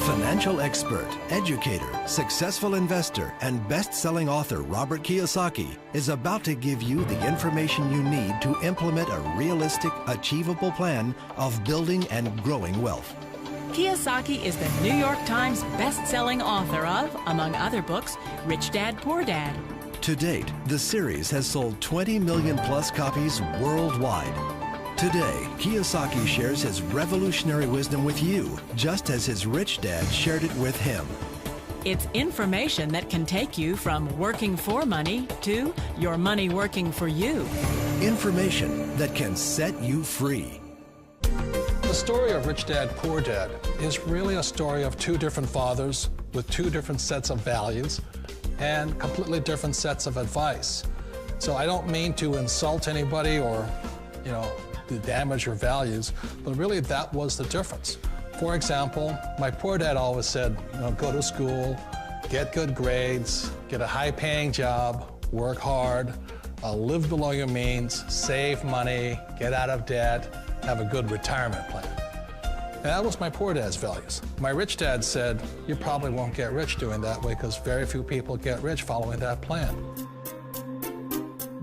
Financial expert, educator, successful investor, and best-selling author Robert Kiyosaki is about to give you the information you need to implement a realistic, achievable plan of building and growing wealth. Kiyosaki is the New York Times best-selling author of, among other books, Rich Dad, Poor Dad. To date, the series has sold 20 million plus copies worldwide. Today, Kiyosaki shares his revolutionary wisdom with you, just as his rich dad shared it with him. It's information that can take you from working for money to your money working for you. Information that can set you free. The story of Rich Dad, Poor Dad is really a story of two different fathers with two different sets of values and completely different sets of advice. So I don't mean to insult anybody or, to damage your values, but really that was the difference. For example, my poor dad always said, go to school, get good grades, get a high-paying job, work hard, live below your means, save money, get out of debt, have a good retirement plan. And that was my poor dad's values. My rich dad said, you probably won't get rich doing that way because very few people get rich following that plan.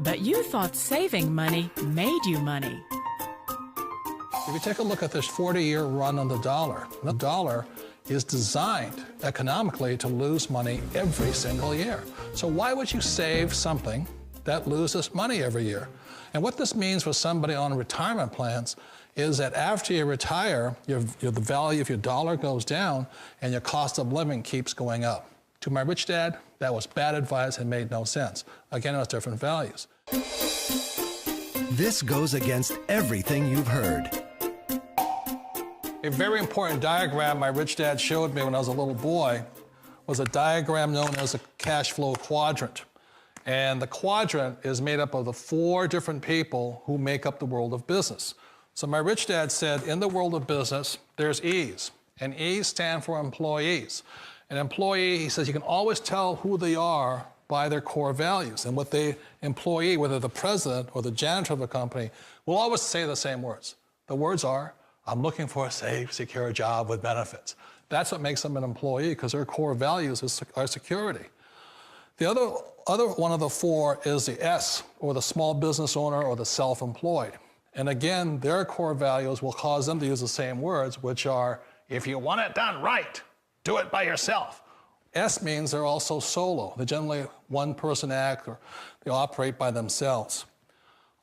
But you thought saving money made you money. If you take a look at this 40-year run on the dollar is designed economically to lose money every single year. So why would you save something that loses money every year? And what this means for somebody on retirement plans is that after you retire, the value of your dollar goes down and your cost of living keeps going up. To my rich dad, that was bad advice and made no sense. Again, it was different values. This goes against everything you've heard. A very important diagram my rich dad showed me when I was a little boy was a diagram known as a cash flow quadrant. And the quadrant is made up of the 4 different people who make up the world of business. So my rich dad said, in the world of business, there's E's, and E's stand for employees. An employee, he says, you can always tell who they are by their core values. And what the employee, whether the president or the janitor of the company, will always say the same words. The words are, I'm looking for a safe, secure job with benefits. That's what makes them an employee, because their core values are security. The other one of the 4 is the S, or the small business owner or the self-employed. And again, their core values will cause them to use the same words, which are, if you want it done right, do it by yourself. S means they're also solo. They're generally one-person act, or they operate by themselves.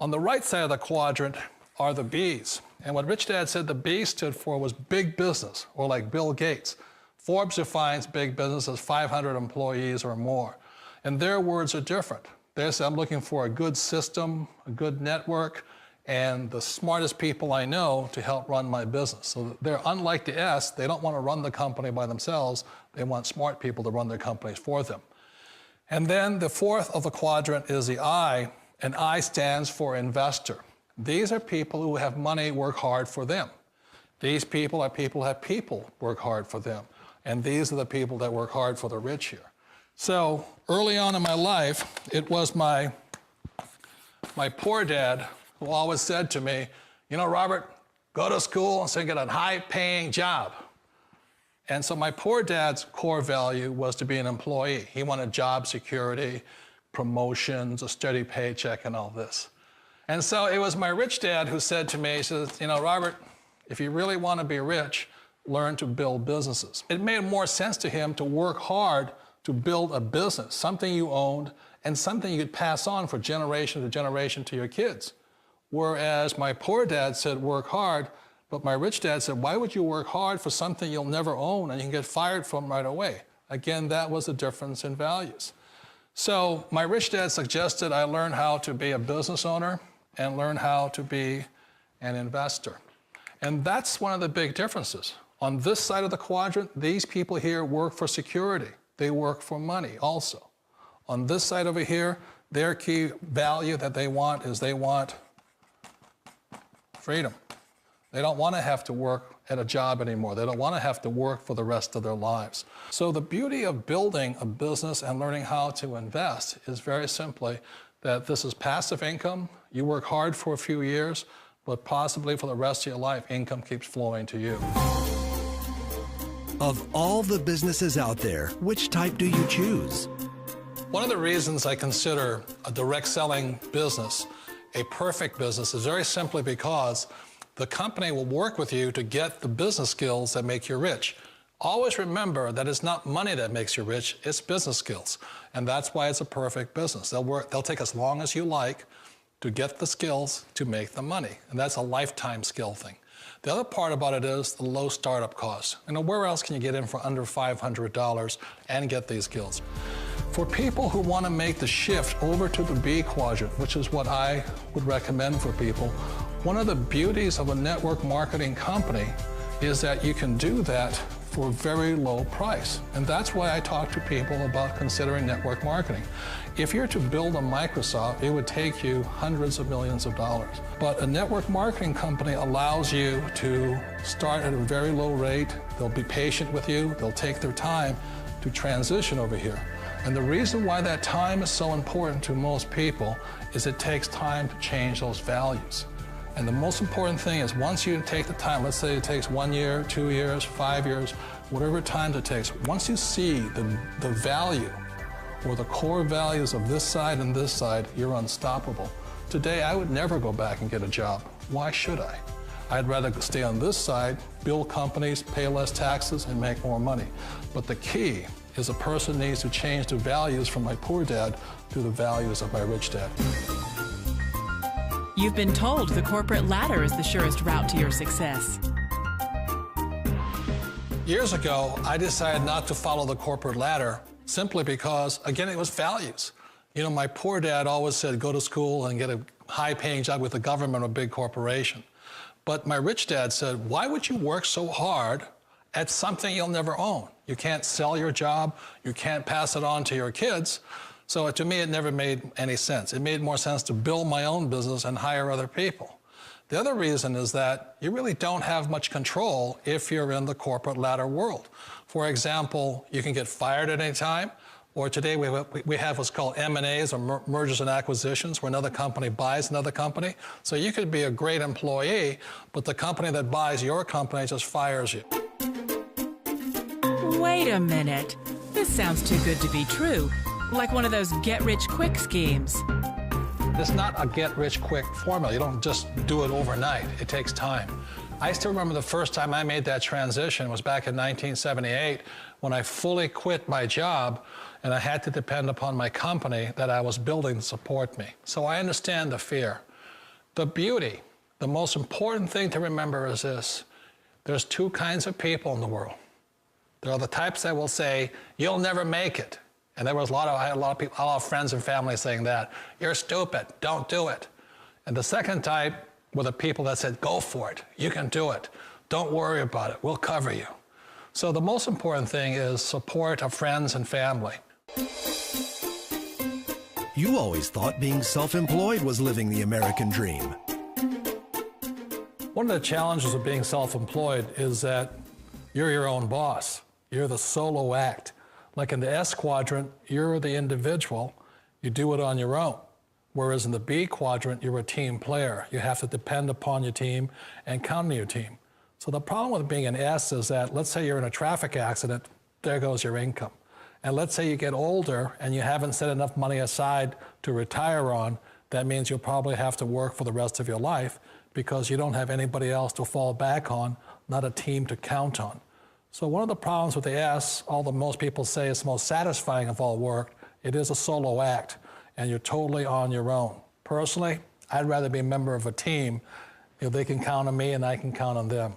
On the right side of the quadrant are the B's. And what Rich Dad said the B stood for was big business, or like Bill Gates. Forbes defines big business as 500 employees or more. And their words are different. They say, I'm looking for a good system, a good network, and the smartest people I know to help run my business. So they're unlike the S. They don't want to run the company by themselves. They want smart people to run their companies for them. And then the 4th of the quadrant is the I, and I stands for investor. These are people who have money work hard for them. These people are people who have people work hard for them. And these are the people that work hard for the rich here. So early on in my life, it was my poor dad who always said to me, Robert, go to school and get a high-paying job. And so my poor dad's core value was to be an employee. He wanted job security, promotions, a steady paycheck, and all this. And so it was my rich dad who said to me, he says, Robert, if you really want to be rich, learn to build businesses. It made more sense to him to work hard to build a business, something you owned and something you could pass on for generation to generation to your kids. Whereas my poor dad said work hard, but my rich dad said, why would you work hard for something you'll never own and you can get fired from right away? Again, that was the difference in values. So my rich dad suggested I learn how to be a business owner and learn how to be an investor. And that's one of the big differences. On this side of the quadrant, these people here work for security. They work for money also. On this side over here, their key value that they want is they want freedom. They don't want to have to work at a job anymore. They don't want to have to work for the rest of their lives. So the beauty of building a business and learning how to invest is very simply that this is passive income. You work hard for a few years, but possibly for the rest of your life, income keeps flowing to you. Of all the businesses out there, which type do you choose? One of the reasons I consider a direct selling business a perfect business is very simply because the company will work with you to get the business skills that make you rich. Always remember that it's not money that makes you rich, it's business skills. And that's why it's a perfect business. They'll take as long as you like to get the skills to make the money. And that's a lifetime skill thing. The other part about it is the low startup cost. Where else can you get in for under $500 and get these skills? For people who want to make the shift over to the B quadrant, which is what I would recommend for people, one of the beauties of a network marketing company is that you can do that for a very low price. And that's why I talk to people about considering network marketing. If you're to build a Microsoft, it would take you hundreds of millions of dollars. But a network marketing company allows you to start at a very low rate. They'll be patient with you. They'll take their time to transition over here. And the reason why that time is so important to most people is it takes time to change those values. And the most important thing is once you take the time, let's say it takes 1 year, 2 years, 5 years, whatever time it takes, once you see the value or the core values of this side and this side, you're unstoppable. Today, I would never go back and get a job. Why should I? I'd rather stay on this side, build companies, pay less taxes, and make more money. But the key is a person needs to change the values from my poor dad to the values of my rich dad. You've been told the corporate ladder is the surest route to your success. Years ago, I decided not to follow the corporate ladder simply because, again, it was values. My poor dad always said, go to school and get a high-paying job with the government or a big corporation. But my rich dad said, why would you work so hard at something you'll never own? You can't sell your job. You can't pass it on to your kids. So to me, it never made any sense. It made more sense to build my own business and hire other people. The other reason is that you really don't have much control if you're in the corporate ladder world. For example, you can get fired at any time, or today we have what's called M&As, or mergers and acquisitions, where another company buys another company. So you could be a great employee, but the company that buys your company just fires you. Wait a minute. This sounds too good to be true. Like one of those get-rich-quick schemes. It's not a get-rich-quick formula. You don't just do it overnight. It takes time. I still remember the first time I made that transition was back in 1978 when I fully quit my job and I had to depend upon my company that I was building to support me. So I understand the fear. The beauty, the most important thing to remember is this. There's two kinds of people in the world. There are the types that will say, you'll never make it. And there was I had a lot of people, a lot of friends and family saying that. You're stupid, don't do it. And the second type were the people that said, go for it, you can do it. Don't worry about it, we'll cover you. So the most important thing is support of friends and family. You always thought being self-employed was living the American dream. One of the challenges of being self-employed is that you're your own boss. You're the solo act. Like in the S quadrant, you're the individual. You do it on your own. Whereas in the B quadrant, you're a team player. You have to depend upon your team and count on your team. So the problem with being an S is that, let's say you're in a traffic accident, there goes your income. And let's say you get older and you haven't set enough money aside to retire on, that means you'll probably have to work for the rest of your life because you don't have anybody else to fall back on, not a team to count on. So one of the problems with the S, although most people say it's the most satisfying of all work, it is a solo act, and you're totally on your own. Personally, I'd rather be a member of a team if they can count on me and I can count on them.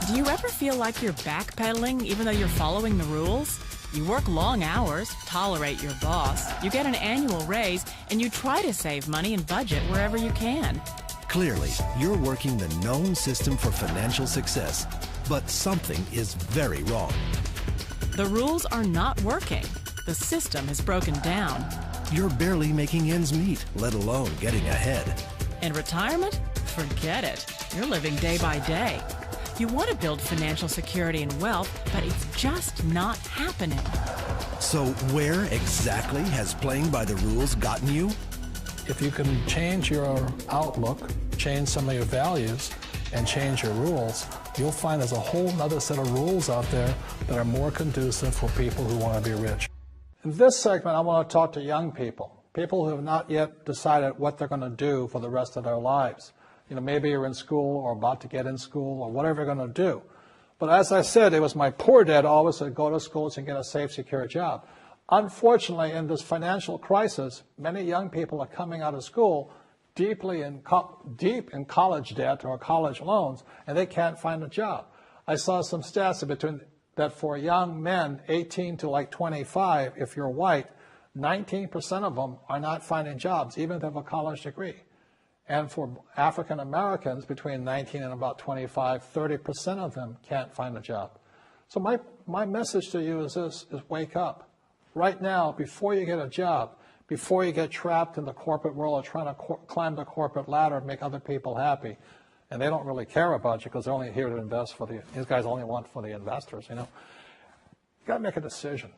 Do you ever feel like you're backpedaling even though you're following the rules? You work long hours, tolerate your boss, you get an annual raise, and you try to save money and budget wherever you can. Clearly, you're working the known system for financial success, but something is very wrong. The rules are not working. The system is broken down. You're barely making ends meet, let alone getting ahead. In retirement? Forget it. You're living day by day. You want to build financial security and wealth, but it's just not happening. So where exactly has playing by the rules gotten you? If you can change your outlook, change some of your values, and change your rules, you'll find there's a whole other set of rules out there that are more conducive for people who want to be rich. In this segment, I want to talk to young people, people who have not yet decided what they're going to do for the rest of their lives. You know, maybe you're in school or about to get in school or whatever you're going to do. But as I said, it was my poor dad always said, go to school and get a safe, secure job. Unfortunately, in this financial crisis, many young people are coming out of school deep in college debt or college loans, and they can't find a job. I saw some stats that for young men 18 to like 25, if you're white, 19% of them are not finding jobs, even if they have a college degree. And for African Americans between 19 and about 25, 30% of them can't find a job. So my message to you is this, is wake up. Right now, before you get a job, before you get trapped in the corporate world or trying to climb the corporate ladder and make other people happy, and they don't really care about you because they're only here to invest for these guys only want for the investors, you know. You got to make a decision.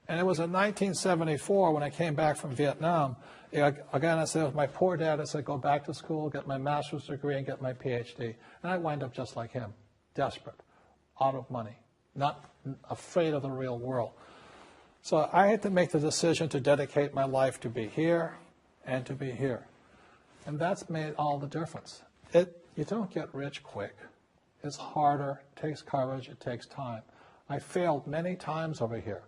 And it was in 1974 when I came back from Vietnam. Again, I said, it was my poor dad. I said, go back to school, get my master's degree, and get my PhD. And I wind up just like him, desperate, out of money, not afraid of the real world. So I had to make the decision to dedicate my life to be here and to be here. And that's made all the difference. You don't get rich quick. It's harder, it takes courage, it takes time. I failed many times over here.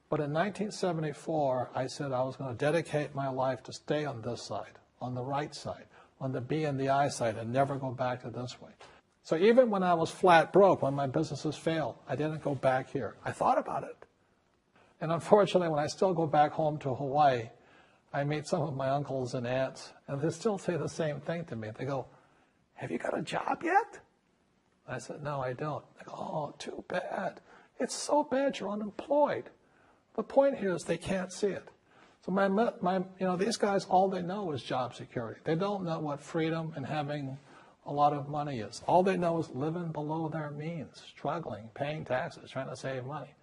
But in 1974, I said I was going to dedicate my life to stay on this side, on the right side, on the B and the I side, and never go back to this way. So even when I was flat broke, when my businesses failed, I didn't go back here. I thought about it. And unfortunately, when I still go back home to Hawaii, I meet some of my uncles and aunts, and they still say the same thing to me. They go, have you got a job yet? I said, no, I don't. They go, oh, too bad. It's so bad you're unemployed. The point here is they can't see it. So these guys, all they know is job security. They don't know what freedom and having a lot of money is. All they know is living below their means, struggling, paying taxes, trying to save money.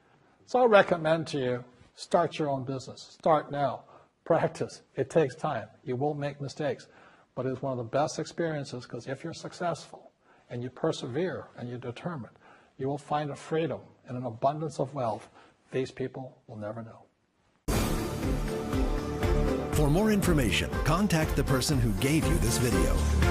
So I recommend to you, start your own business. Start now. Practice. It takes time. You will make mistakes. But it's one of the best experiences because if you're successful and you persevere and you're determined, you will find a freedom and an abundance of wealth these people will never know. For more information, contact the person who gave you this video.